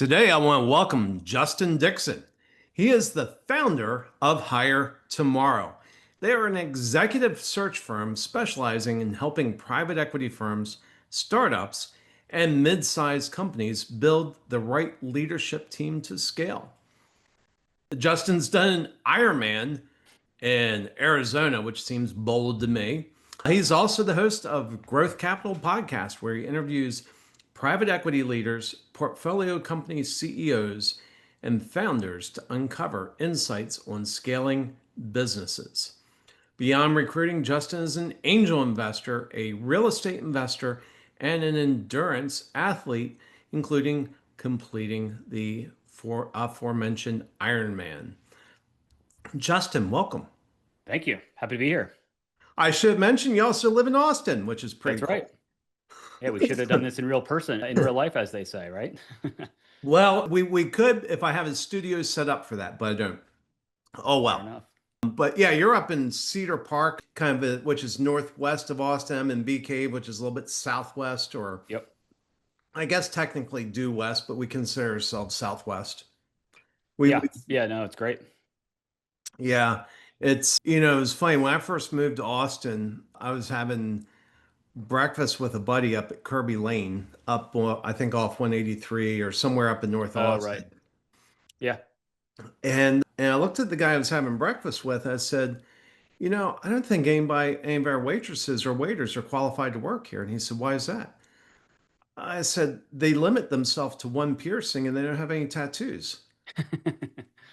Today, I want to welcome Justin Dixon. He is the founder of Hire Tomorrow. They are an executive search firm specializing in helping private equity firms, startups, and mid sized companies build the right leadership team to scale. Justin's done an Ironman in Arizona, which seems bold to me. He's also the host of Growth Capital podcast, where he interviews private equity leaders, portfolio company CEOs, and founders to uncover insights on scaling businesses. Beyond recruiting, Justin is an angel investor, a real estate investor, and an endurance athlete, including completing the aforementioned Ironman. Justin, welcome. Thank you. Happy to be here. I should mention you also live in Austin, which is That's pretty right. cool. Yeah, we should have done this in real person, in real life, as they say, right? Well, we could if I have a studio set up for that, but I don't. Oh Fair well. enough. But yeah, you're up in Cedar Park, which is northwest of Austin, and Bee Cave, which is a little bit southwest, or Yep. I guess technically due west, but we consider ourselves southwest. We Yeah. Yeah. No, it's great. yeah, it was funny when I first moved to Austin. I was having breakfast with a buddy up at Kirby Lane, up I think off 183 or somewhere up in North Oh, right. Austin. Yeah. And I looked at the guy I was having breakfast with. I said, I don't think any of our waitresses or waiters are qualified to work here. And he said, why is that? I said, they limit themselves to one piercing and they don't have any tattoos.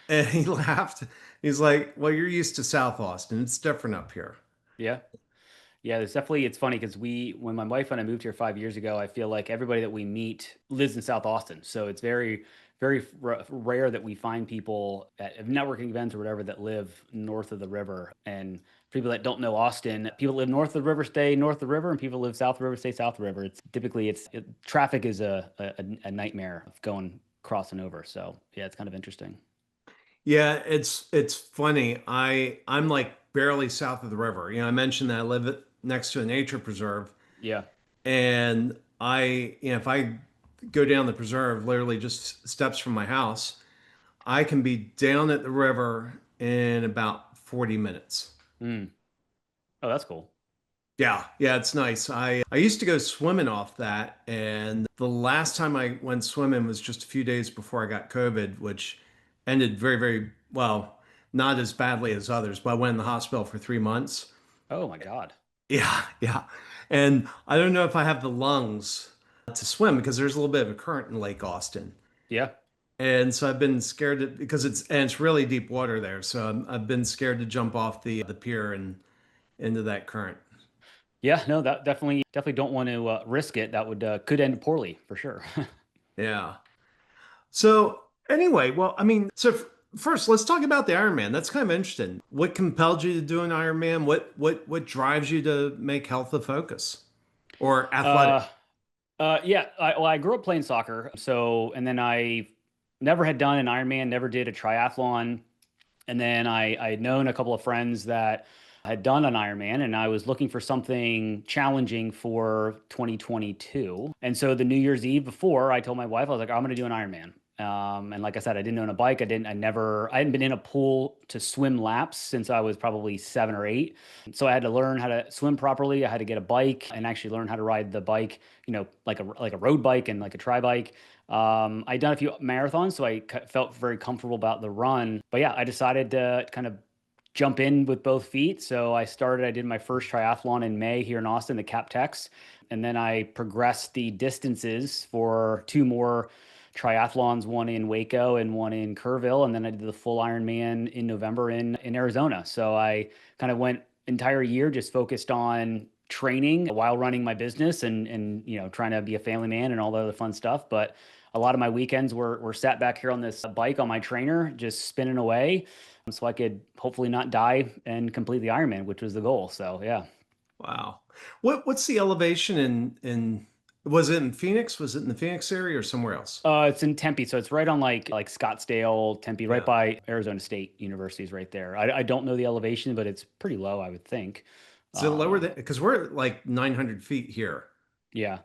And he laughed. He's like, well, you're used to South Austin. It's different up here. Yeah. Yeah. It's funny because when my wife and I moved here 5 years ago, I feel like everybody that we meet lives in South Austin. So it's very rare that we find people at networking events or whatever that live north of the river. And people that don't know Austin, people that live north of the river stay north of the river, and people that live south of the river stay south of the river. Traffic is a nightmare of going crossing over. So yeah, it's kind of interesting. Yeah, it's funny. I'm like barely south of the river. I mentioned that I live next to a nature preserve, Yeah. and if I go down the preserve, literally just steps from my house, I can be down at the river in about 40 minutes. Mm. Oh, that's cool. Yeah, yeah, it's nice. I used to go swimming off that, and the last time I went swimming was just a few days before I got COVID, which ended very, very well, not as badly as others, but I went in the hospital for 3 months. Oh my God. Yeah, yeah. And I don't know if I have the lungs to swim because there's a little bit of a current in Lake Austin. Yeah. And so I've been scared because it's really deep water there. So I've been scared to jump off the pier and into that current. Yeah. No, that definitely don't want to risk it. That would could end poorly for sure. Yeah. So anyway, well, I mean, first let's talk about the Ironman. That's kind of interesting. What compelled you to do an Ironman? What drives you to make health a focus or athletic? Uh, yeah. I grew up playing soccer. So, and then I never had done an Ironman, never did a triathlon. And then I had known a couple of friends that had done an Ironman, and I was looking for something challenging for 2022. And so the New Year's Eve before, I told my wife, I was like, I'm going to do an Ironman. And like I said, I didn't own a bike. I hadn't been in a pool to swim laps since I was probably 7 or 8. So I had to learn how to swim properly. I had to get a bike and actually learn how to ride the bike, like a road bike and like a tri bike. I'd done a few marathons, so felt very comfortable about the run. But yeah, I decided to kind of jump in with both feet. So I did my first triathlon in May here in Austin, the Cap Tex. And then I progressed the distances for two more triathlons, one in Waco and one in Kerrville. And then I did the full Ironman in November in Arizona. So I kind of went entire year just focused on training while running my business and trying to be a family man and all the other fun stuff. But a lot of my weekends were sat back here on this bike on my trainer, just spinning away so I could hopefully not die and complete the Ironman, which was the goal. So yeah. Wow. What's the elevation in was it in Phoenix? Was it in the Phoenix area or somewhere else? It's in Tempe, so it's right on like Scottsdale, Tempe, right Yeah. by Arizona State University is right there. I don't know the elevation, but it's pretty low, I would think. Is it lower Um, than because we're at like 900 feet here? yeah.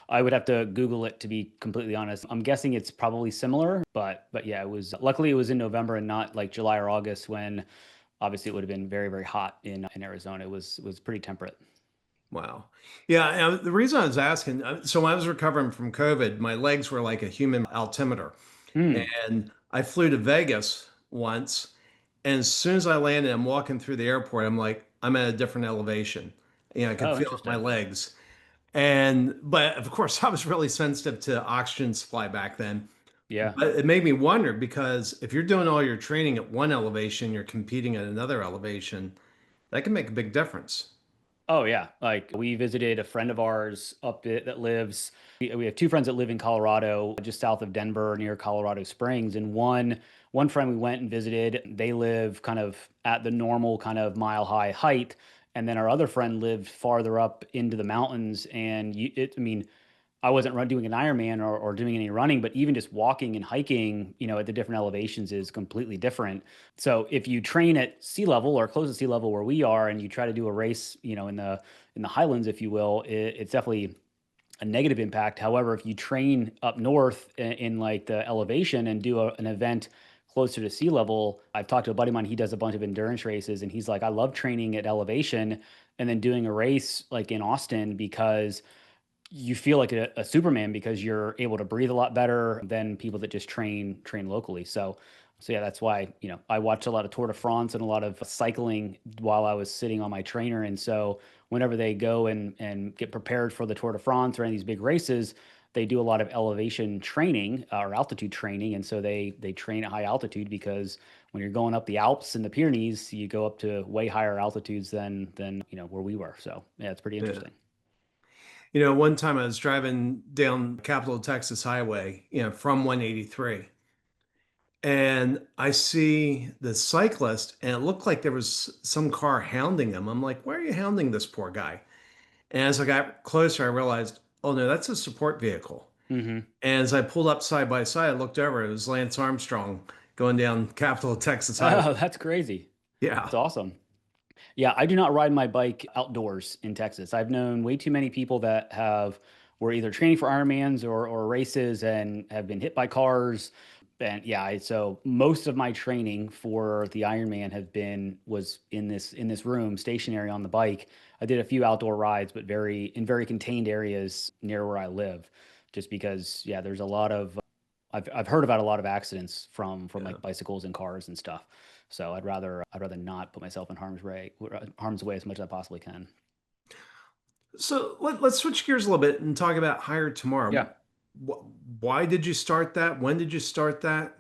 I would have to Google it to be completely honest. I'm guessing it's probably similar, but yeah, it was luckily it was in November and not like July or August when obviously it would have been very, very hot in Arizona. It was pretty temperate. Wow. Yeah, and the reason I was asking, so when I was recovering from COVID, my legs were like a human altimeter. Hmm. And I flew to Vegas once, and as soon as I landed, I'm walking through the airport, I'm like, I'm at a different elevation. I could Oh, feel it in my interesting. legs. But of course, I was really sensitive to oxygen supply back then. Yeah. But it made me wonder because if you're doing all your training at one elevation, you're competing at another elevation, that can make a big difference. Oh yeah, like we visited a friend of ours that lives. We have two friends that live in Colorado, just south of Denver, near Colorado Springs, and one friend we went and visited. They live kind of at the normal kind of mile high height, and then our other friend lived farther up into the mountains. And I mean, I wasn't doing an Ironman or doing any running, but even just walking and hiking, at the different elevations is completely different. So if you train at sea level or close to sea level where we are, and you try to do a race, in the highlands, if you will, it's definitely a negative impact. However, if you train up north in like the elevation and do an event closer to sea level, I've talked to a buddy of mine. He does a bunch of endurance races, and he's like, I love training at elevation and then doing a race like in Austin because you feel like a Superman because you're able to breathe a lot better than people that just train locally. So yeah, that's why I watched a lot of Tour de France and a lot of cycling while I was sitting on my trainer. And so whenever they go and get prepared for the Tour de France or any of these big races, they do a lot of elevation training or altitude training. And so they train at high altitude because when you're going up the Alps and the Pyrenees, you go up to way higher altitudes than where we were. So yeah, it's pretty Yeah. interesting. One time I was driving down Capitol Texas Highway, from 183, and I see the cyclist, and it looked like there was some car hounding him. I'm like, why are you hounding this poor guy? And as I got closer, I realized, oh no, that's a support vehicle. Hmm. And as I pulled up side by side, I looked over, it was Lance Armstrong going down Capitol Texas Highway. Oh, that's crazy. Yeah. That's awesome. Yeah, I do not ride my bike outdoors in Texas. I've known way too many people that were either training for Ironmans or races and have been hit by cars. And yeah, so most of my training for the Ironman was in this room, stationary on the bike. I did a few outdoor rides, but very contained areas near where I live, just because yeah, there's a lot of I've heard about a lot of accidents from Yeah. like bicycles and cars and stuff. So I'd rather not put myself in harm's way as much as I possibly can. So let's switch gears a little bit and talk about Hire Tomorrow. Yeah. Why did you start that? When did you start that?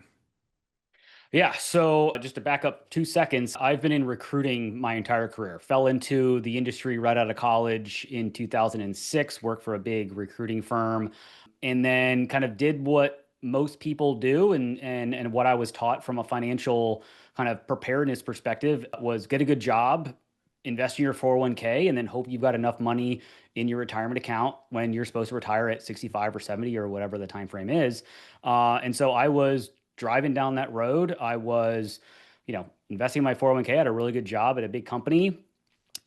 Yeah. So just to back up 2 seconds, I've been in recruiting my entire career. Fell into the industry right out of college in 2006, worked for a big recruiting firm, and then kind of did what most people do and what I was taught from a financial kind of preparedness perspective was get a good job, invest in your 401k, and then hope you've got enough money in your retirement account when you're supposed to retire at 65 or 70 or whatever the time frame is. And so I was driving down that road. I was, investing in my 401k. I had a really good job at a big company,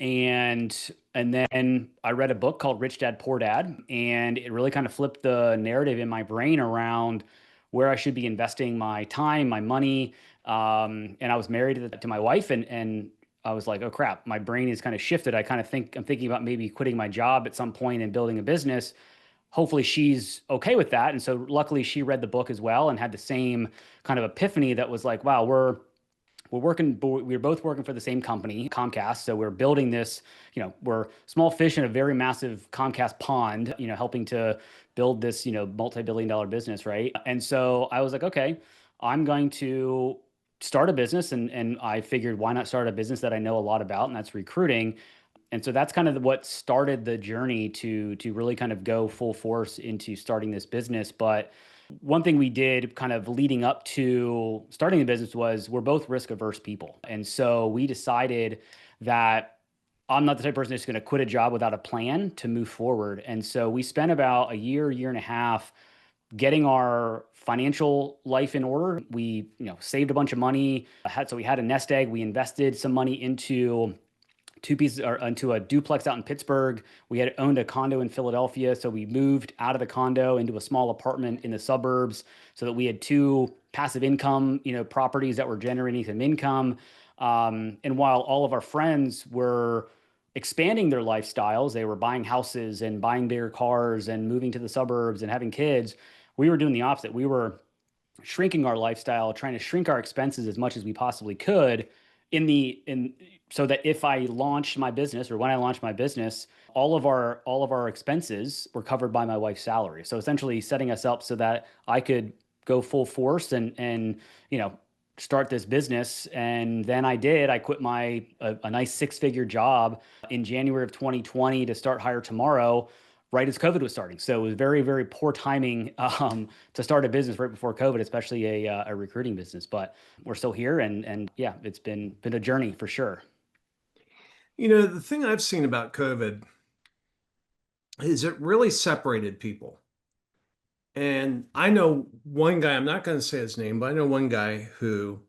and then I read a book called Rich Dad Poor Dad, and it really kind of flipped the narrative in my brain around where I should be investing my time, my money. And I was married to my wife, and I was like, oh crap, my brain is kind of shifted. I'm thinking about maybe quitting my job at some point and building a business. Hopefully she's okay with that. And so luckily she read the book as well and had the same kind of epiphany that was like, wow, we're both working for the same company, Comcast. So we're building this, we're small fish in a very massive Comcast pond, helping to build this, multi-billion dollar business, right? And so I was like, okay, I'm going to start a business, and I figured why not start a business that I know a lot about, and that's recruiting. And so that's kind of what started the journey to really kind of go full force into starting this business. But one thing we did kind of leading up to starting the business was we're both risk averse people. And so we decided that I'm not the type of person that's going to quit a job without a plan to move forward. And so we spent about a year and a half getting our financial life in order. We, saved a bunch of money. So we had a nest egg. We invested some money into two pieces or into a duplex out in Pittsburgh. We had owned a condo in Philadelphia, so we moved out of the condo into a small apartment in the suburbs so that we had two passive income, properties that were generating some income. And while all of our friends were expanding their lifestyles, they were buying houses and buying bigger cars and moving to the suburbs and having kids. We were doing the opposite. We were shrinking our lifestyle, trying to shrink our expenses as much as we possibly could in so that if I launched my business or when I launched my business, all of our expenses were covered by my wife's salary. So essentially setting us up so that I could go full force and start this business. And then I did. I quit a nice six-figure job in January of 2020 to start Hire Tomorrow, right as COVID was starting. So it was very, very poor timing to start a business right before COVID, especially a recruiting business. But we're still here, and yeah, it's been a journey for sure. The thing I've seen about COVID is it really separated people. And I know one guy, I'm not going to say his name, but I know one guy who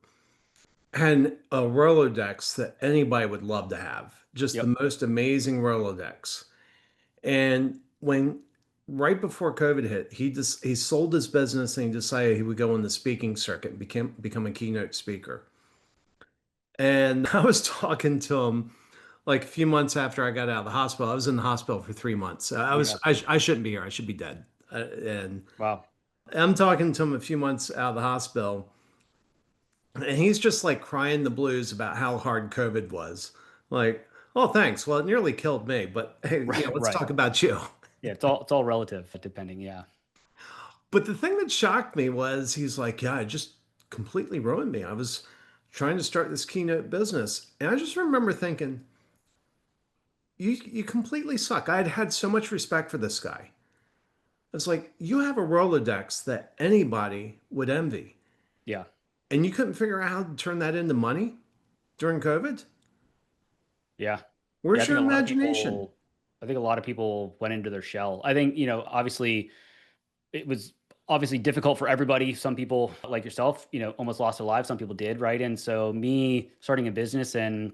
had a Rolodex that anybody would love to have, just the Yep. most amazing Rolodex. And when right before COVID hit, he sold his business and he decided he would go on the speaking circuit and become a keynote speaker. And I was talking to him like a few months after I got out of the hospital. I was in the hospital for 3 months. Oh my gosh. I shouldn't be here. I should be dead. And Wow. I'm talking to him a few months out of the hospital, and he's just like crying the blues about how hard COVID was. Like, oh, thanks. Well, it nearly killed me, but hey, Right. let's Right. talk about you. Yeah. It's all relative, depending. Yeah. But the thing that shocked me was he's like, yeah, it just completely ruined me. I was trying to start this keynote business. And I just remember thinking, you completely suck. I'd had so much respect for this guy. It's like, you have a Rolodex that anybody would envy. Yeah. And you couldn't figure out how to turn that into money during COVID? Yeah. Yeah. I Where's your think a lot of imagination? people. I think a lot of people went into their shell. I think obviously it was obviously difficult for everybody. Some people like yourself, almost lost their lives. Some people did, right? And so me starting a business and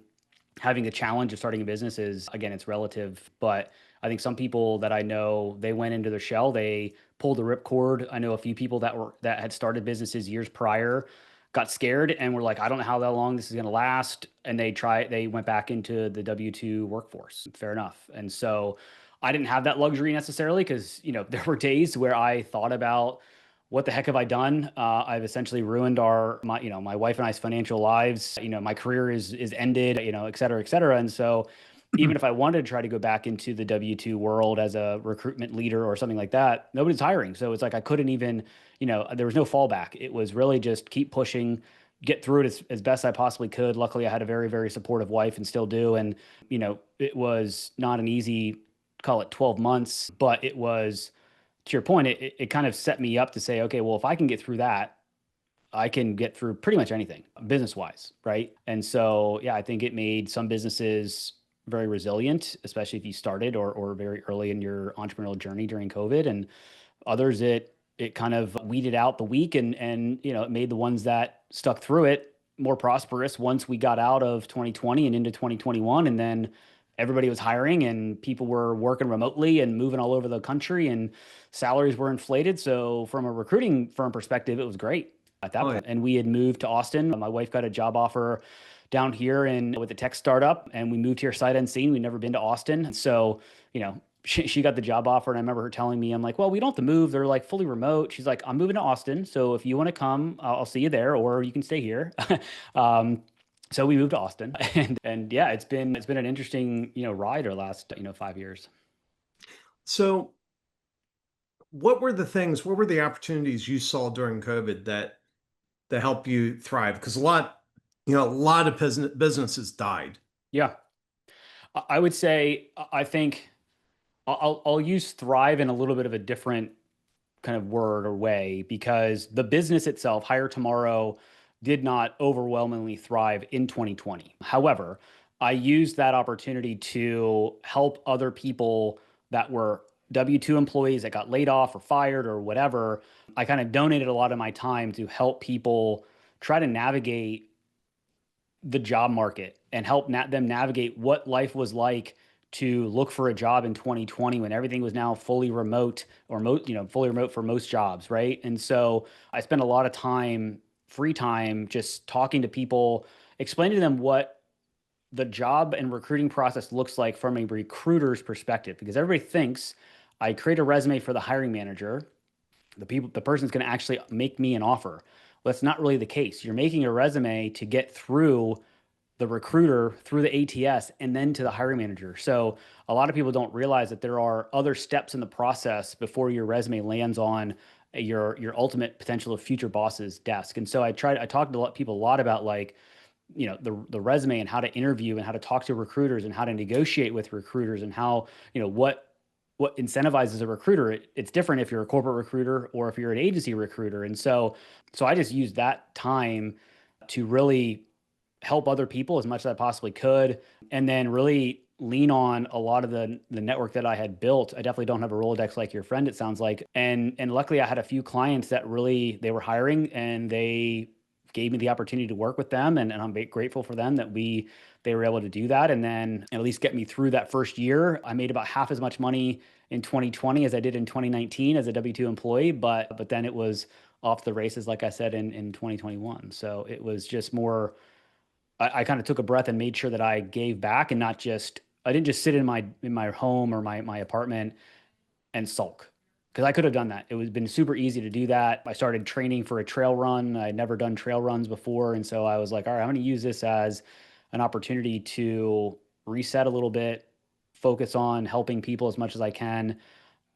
having the challenge of starting a business is, again, it's relative. But I think some people that I know, they went into their shell, they pulled the ripcord. I know a few people that had started businesses years prior, got scared and were like, I don't know how that long this is going to last. And they went back into the W-2 workforce. Fair enough. And so I didn't have that luxury necessarily because, there were days where I thought about what the heck have I done? I've essentially ruined my wife and I's financial lives. My career is ended, et cetera, et cetera. And so even if I wanted to try to go back into the W-2 world as a recruitment leader or something like that, nobody's hiring. So it's like I couldn't even, there was no fallback. It was really just keep pushing, get through it as best I possibly could. Luckily, I had a very, very supportive wife and still do. And, it was not an easy, call it 12 months, but it was, to your point, it kind of set me up to say, okay, well, if I can get through that, I can get through pretty much anything business wise. Right. And so, yeah, I think it made some businesses very resilient, especially if you started or very early in your entrepreneurial journey during COVID. And others, it kind of weeded out the weak and it made the ones that stuck through it more prosperous once we got out of 2020 and into 2021. And then everybody was hiring and people were working remotely and moving all over the country and salaries were inflated. So from a recruiting firm perspective, it was great at that Oh, yeah. point. And we had moved to Austin. My wife got a job offer down here and with a tech startup, and we moved here sight unseen. We'd never been to Austin. So, she got the job offer, and I remember her telling me, I'm like, well, we don't have to move. They're like fully remote. She's like, I'm moving to Austin. So if you want to come, I'll see you there, or you can stay here. um, so we moved to Austin, and yeah, it's been an interesting ride our last 5 years. So, what were the opportunities you saw during COVID that help you thrive? Because a lot of businesses died. Yeah, I would say I think I'll use thrive in a little bit of a different kind of word or way because the business itself, Hire Tomorrow, did not overwhelmingly thrive in 2020. However, I used that opportunity to help other people that were W-2 employees that got laid off or fired or whatever. I kind of donated a lot of my time to help people try to navigate the job market and help them navigate what life was like to look for a job in 2020 when everything was now fully remote or fully remote for most jobs, right? And so I spent a lot of time, free time, just talking to people, explaining to them what the job and recruiting process looks like from a recruiter's perspective, because everybody thinks I create a resume for the hiring manager, the person's going to actually make me an offer. Well, that's not really the case. You're making a resume to get through the recruiter, through the ATS, and then to the hiring manager. So a lot of people don't realize that there are other steps in the process before your resume lands on your ultimate potential of future boss's desk. And so I talked to people a lot about like, the resume and how to interview and how to talk to recruiters and how to negotiate with recruiters and how, what incentivizes a recruiter. It's different if you're a corporate recruiter or if you're an agency recruiter. And so I just used that time to really help other people as much as I possibly could, and then really lean on a lot of the network that I had built. I definitely don't have a Rolodex like your friend, it sounds like. And luckily I had a few clients that really they were hiring and they gave me the opportunity to work with them, and I'm grateful for them that they were able to do that, and then at least get me through that first year. I made about half as much money in 2020 as I did in 2019 as a W-2 employee, but then it was off the races, like I said, in 2021. So it was just more, I kind of took a breath and made sure that I gave back and I didn't just sit in my home or my apartment and sulk, because I could have done that. It was been super easy to do that. I started training for a trail run. I'd never done trail runs before. And so I was like, all right, I'm going to use this as an opportunity to reset a little bit, focus on helping people as much as I can.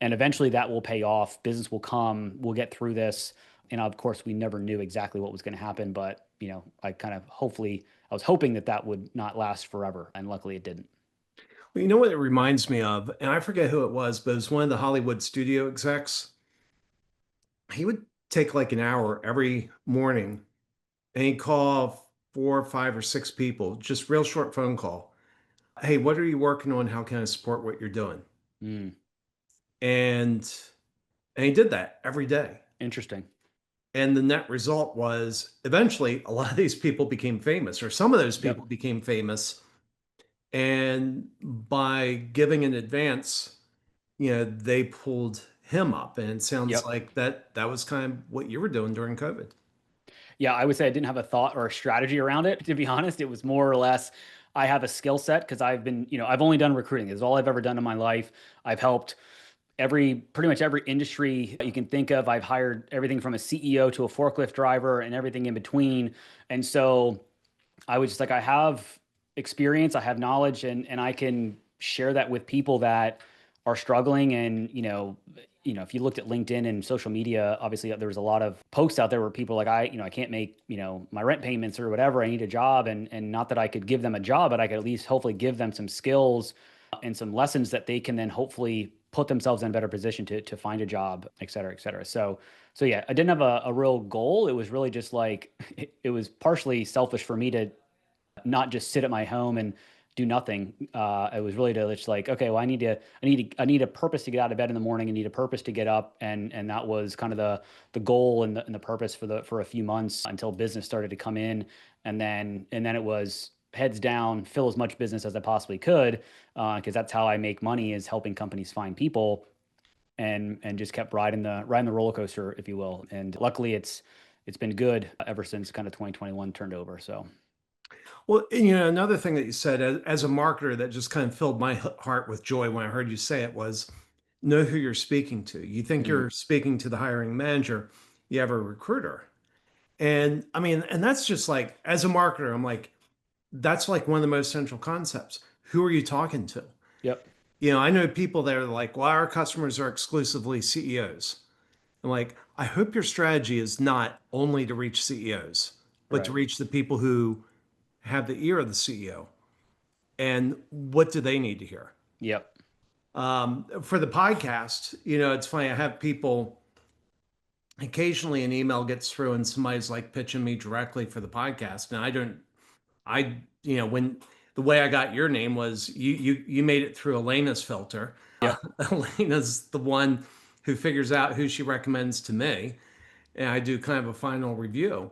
And eventually that will pay off. Business will come. We'll get through this. And of course, we never knew exactly what was going to happen. But, I was hoping that that would not last forever. And luckily it didn't. Well, you know what it reminds me of? And I forget who it was, but it was one of the Hollywood studio execs. He would take like an hour every morning and he'd call four, five, or six people, just real short phone call. Hey, what are you working on? How can I support what you're doing? Mm, And and he did that every day. interesting. And the net result was eventually a lot of these people became famous, or some of those Yep. people became famous. And by giving in advance, they pulled him up. And it sounds Yep. like that was kind of what you were doing during COVID. Yeah, I would say I didn't have a thought or a strategy around it, to be honest. It was more or less I have a skill set because I've only done recruiting. It's all I've ever done in my life. I've helped pretty much every industry you can think of. I've hired everything from a CEO to a forklift driver and everything in between. And so I was just like, I have experience, I have knowledge, and I can share that with people that are struggling. And if you looked at LinkedIn and social media, obviously there was a lot of posts out there where people like I can't make my rent payments or whatever. I need a job, and not that I could give them a job, but I could at least hopefully give them some skills and some lessons that they can then hopefully put themselves in a better position to find a job, et cetera, et cetera. So yeah, I didn't have a real goal. It was really just like it was partially selfish for me to not just sit at my home and do nothing. It was really to just like, okay, well, I need a purpose to get out of bed in the morning. I need a purpose to get up, and that was kind of the goal and the purpose for a few months until business started to come in, and then it was heads down, fill as much business as I possibly could, because that's how I make money is helping companies find people, and just kept riding the roller coaster, if you will. And luckily, it's been good ever since kind of 2021 turned over. So. Well, another thing that you said as a marketer that just kind of filled my heart with joy when I heard you say it was know who you're speaking to. You think Mm, you're speaking to the hiring manager, you have a recruiter. And I mean, and that's just like, as a marketer, I'm like, that's like one of the most central concepts. Who are you talking to? yep. I know people that are like, well, our customers are exclusively CEOs. I'm like, I hope your strategy is not only to reach CEOs, but to Right. reach the people who have the ear of the CEO. And what do they need to hear? Yep. For the podcast, it's funny. I have people occasionally an email gets through and somebody's like pitching me directly for the podcast. And I don't, when the way I got your name was you made it through Elena's filter. Yep. Elena's the one who figures out who she recommends to me. And I do kind of a final review.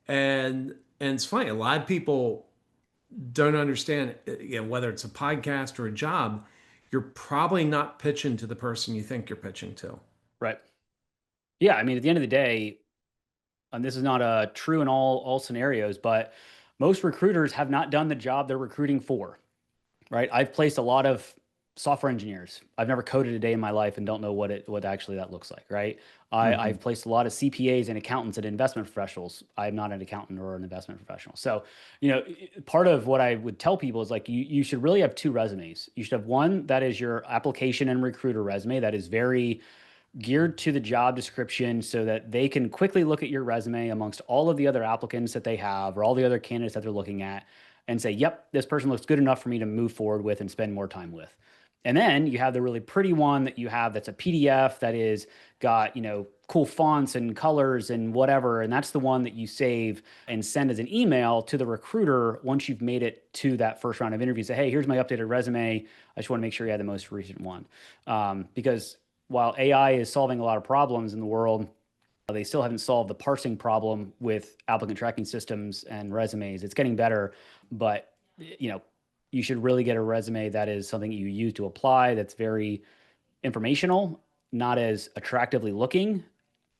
And it's funny, a lot of people don't understand, whether it's a podcast or a job, you're probably not pitching to the person you think you're pitching to. Right. Yeah. I mean, at the end of the day, and this is not true in all scenarios, but most recruiters have not done the job they're recruiting for. Right. I've placed a lot of software engineers. I've never coded a day in my life and don't know what actually that looks like. Right. I've Hmm. placed a lot of CPAs and accountants and investment professionals. I'm not an accountant or an investment professional. So, part of what I would tell people is like you should really have two resumes. You should have one that is your application and recruiter resume that is very geared to the job description so that they can quickly look at your resume amongst all of the other applicants that they have or all the other candidates that they're looking at and say, yep, this person looks good enough for me to move forward with and spend more time with. And then you have the really pretty one that you have that's a PDF that is got, cool fonts and colors and whatever. And that's the one that you save and send as an email to the recruiter once you've made it to that first round of interviews. Say, hey, here's my updated resume. I just want to make sure you have the most recent one. Because while AI is solving a lot of problems in the world, they still haven't solved the parsing problem with applicant tracking systems and resumes. It's getting better, but you should really get a resume that is something you use to apply, that's very informational, not as attractively looking,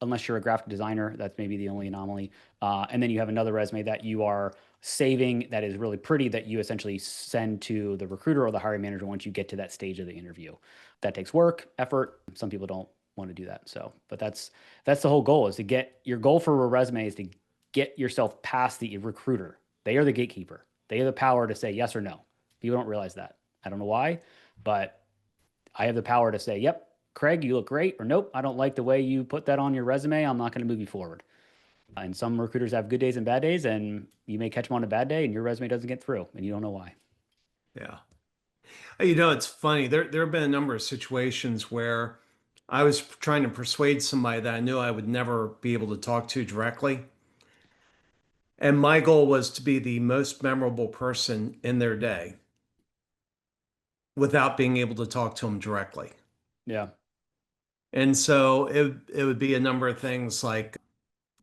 unless you're a graphic designer. That's maybe the only anomaly. And then you have another resume that you are saving that is really pretty that you essentially send to the recruiter or the hiring manager once you get to that stage of the interview. That takes work, effort. Some people don't want to do that. So, but that's the whole goal, is to get your goal for a resume is to get yourself past the recruiter. They are the gatekeeper. They have the power to say yes or no. People don't realize that. I don't know why, but I have the power to say, yep, Craig, you look great, or nope, I don't like the way you put that on your resume. I'm not going to move you forward. And some recruiters have good days and bad days, and you may catch them on a bad day and your resume doesn't get through and you don't know why. Yeah. It's funny. There have been a number of situations where I was trying to persuade somebody that I knew I would never be able to talk to directly. And my goal was to be the most memorable person in their day without being able to talk to them directly. Yeah. And so it would be a number of things like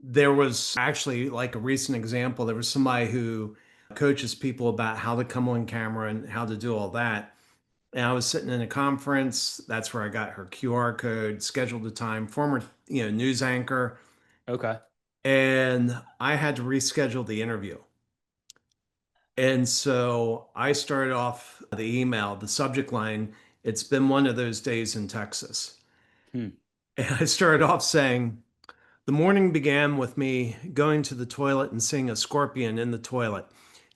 there was actually like a recent example. There was somebody who coaches people about how to come on camera and how to do all that. And I was sitting in a conference. That's where I got her QR code, scheduled the time, former, news anchor. Okay. And I had to reschedule the interview. And so I started off the email, the subject line, it's been one of those days in Texas. Hmm. And I started off saying, the morning began with me going to the toilet and seeing a scorpion in the toilet.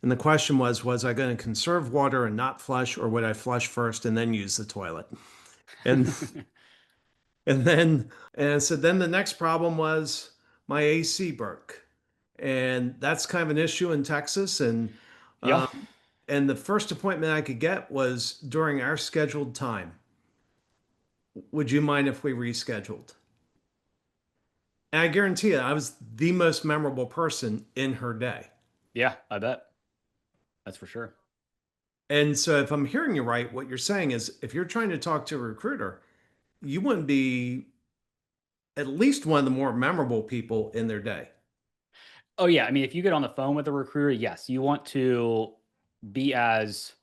And the question was I going to conserve water and not flush, or would I flush first and then use the toilet? And and I said, then the next problem was my AC broke. And that's kind of an issue in Texas. Yeah. And the first appointment I could get was during our scheduled time. Would you mind if we rescheduled? And I guarantee you, I was the most memorable person in her day. Yeah, I bet. That's for sure. And so, if I'm hearing you right, what you're saying is if you're trying to talk to a recruiter, you wouldn't be at least one of the more memorable people in their day. Oh yeah, I mean if you get on the phone with a recruiter, yes, you want to be as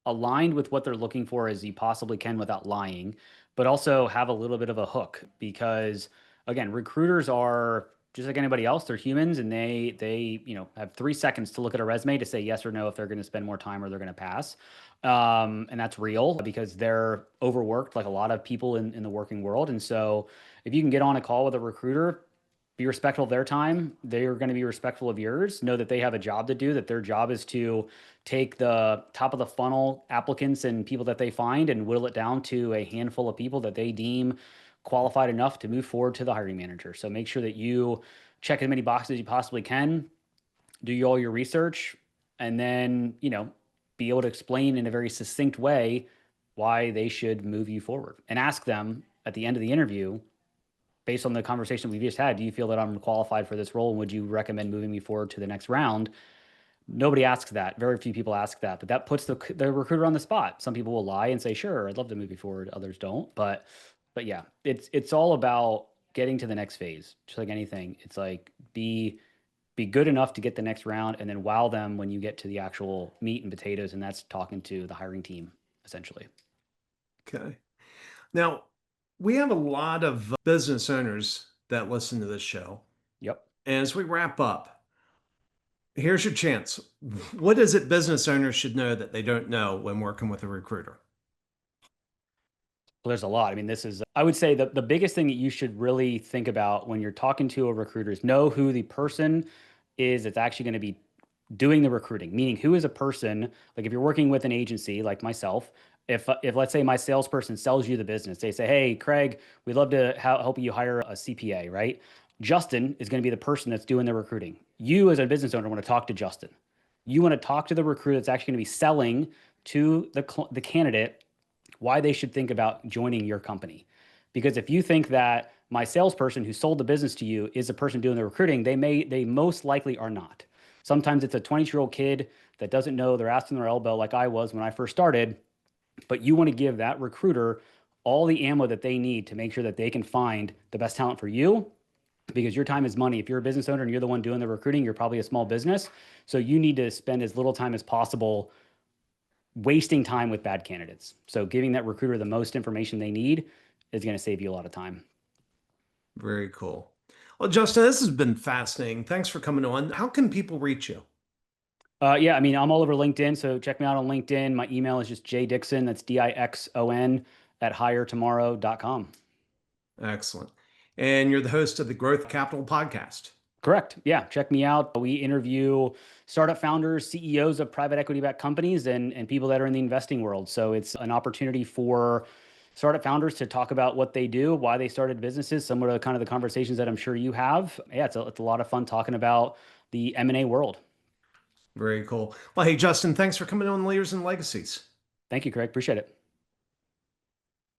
aligned with what they're looking for as you possibly can without lying, but also have a little bit of a hook because again, recruiters are just like anybody else. They're humans and they have 3 seconds to look at a resume to say yes or no if they're going to spend more time or they're going to pass. And that's real because they're overworked like a lot of people in the working world. And so if you can get on a call with a recruiter, be respectful of their time. They are going to be respectful of yours. Know that they have a job to do, that their job is to take the top of the funnel applicants and people that they find and whittle it down to a handful of people that they deem qualified enough to move forward to the hiring manager. So make sure that you check as many boxes as you possibly can, do all your research, and then, be able to explain in a very succinct way why they should move you forward and ask them at the end of the interview based on the conversation we just had, do you feel that I'm qualified for this role? And would you recommend moving me forward to the next round? Nobody asks that. Very few people ask that, but that puts the recruiter on the spot. Some people will lie and say, "Sure, I'd love to move you forward." Others don't. But yeah, it's all about getting to the next phase. Just like anything, it's like be be good enough to get the next round, and then wow them when you get to the actual meat and potatoes, and that's talking to the hiring team essentially. Okay. Now, we have a lot of business owners that listen to this show. Yep. As we wrap up, here's your chance. What is it business owners should know that they don't know when working with a recruiter? Well, there's a lot. I mean, I would say the biggest thing that you should really think about when you're talking to a recruiter is know who the person is that's actually going to be doing the recruiting, meaning who is a person, like if you're working with an agency like myself, if let's say my salesperson sells you the business, they say, hey, Craig, we'd love to help you hire a CPA, right? Justin is going to be the person that's doing the recruiting. You as a business owner want to talk to Justin. You want to talk to the recruiter that's actually going to be selling to the candidate why they should think about joining your company. Because if you think that my salesperson who sold the business to you is the person doing the recruiting, they most likely are not. Sometimes it's a 20-year-old kid that doesn't know their ass in their elbow like I was when I first started, but you want to give that recruiter all the ammo that they need to make sure that they can find the best talent for you, because your time is money. If you're a business owner and you're the one doing the recruiting, you're probably a small business. So you need to spend as little time as possible wasting time with bad candidates. So giving that recruiter the most information they need is going to save you a lot of time. Very cool. Well, Justin, this has been fascinating. Thanks for coming on. How can people reach you? Yeah, I mean, I'm all over LinkedIn, so check me out on LinkedIn. My email is just jdixon, that's Dixon, at hiretomorrow.com. Excellent. And you're the host of the Growth Capital podcast. Correct. Yeah, check me out. We interview startup founders, CEOs of private equity-backed companies, and people that are in the investing world. So it's an opportunity for startup founders to talk about what they do, why they started businesses, similar to kind of the conversations that I'm sure you have. Yeah, it's a lot of fun talking about the M&A world. Very cool. Well, hey, Justin, thanks for coming on Leaders and Legacies. Thank you, Craig. Appreciate it.